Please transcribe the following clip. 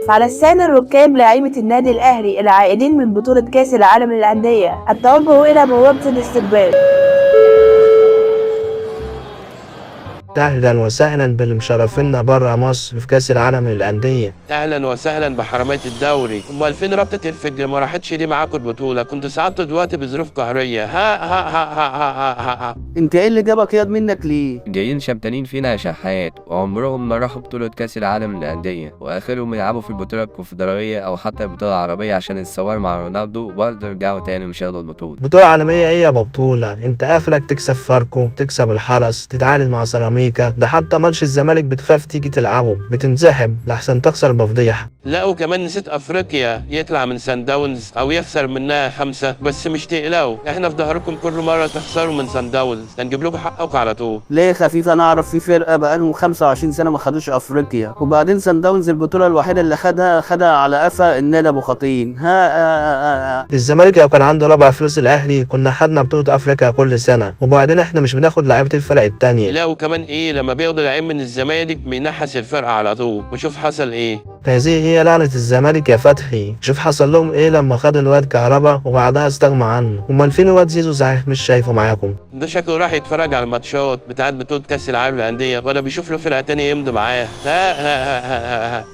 على السادة الركاب لاعيبة النادي الأهلي العائدين من بطولة كأس العالم للأندية التوجه إلى بوابة الاستقبال. أهلا وسهلا باللي مشرفينا برا مصر في كأس العالم للأندية. اهلا وسهلا بحرامية الدوري. امال فين رابطة الفجر؟ ما راحتش ليه معاكم البطولة؟ كنت صعدت دلوقتي بظروف قهرية. ها. انت ايه اللي جابك ياض منك ليه؟ جايين شمتانين فينا يا شحات، وعمرهم ما راحوا بطولة كأس العالم للأندية، وآخرهم يلعبوا في البطولة الكونفدرالية أو حتى البطولة العربية عشان يتصوروا مع رونالدو وبرضه يرجعوا تاني مش ياخدوا البطولة. بطولة عالمية إيه يا بطولة؟ أنت آخرك تكسب فاركو، تكسب الحرس، تتعادل مع سيراميكا، ده حتى ماتش الزمالك بتخاف تيجي تلعبه، بتنزحم لحسن تخسر بفضيحة. لا وكمان نسيت افريقيا، يطلع من سان داونز او يخسر منها 5، بس مش تقلقوا، احنا في ظهركم كل مرة تخسروا من سان داونز هنجيب لكم حقكم على طول. ليه خفيف؟ انا اعرف في فرقه بقالهم 25 سنه ما خدوش افريقيا، وبعدين سان داونز البطوله الوحيده اللي خدها على قفا النادي ابو خطين. الزمالك لو كان عنده ربع فلوس الأهلي كنا خدنا بطولة أفريقيا كل سنة، وبعدين إحنا مش بناخد لعيبة الفرق التانية. لا وكمان ايه، لما بياخدوا لعيب من الزمالك بينحس الفرقة على طول، وشوف حصل ايه. هذه هي لعنة الزمالك يا فتحي، شوف حصل لهم إيه لما خد الواد كهربا وبعدها استغنوا عنه. أمال فين الواد زيزو صحيح مش شايفه معاكم؟ ده شكله راح يتفرج على الماتشات بتاعت بطولة كأس العالم للأندية، ولا بيشوف له فرقة تانية يمضي معاه. ها.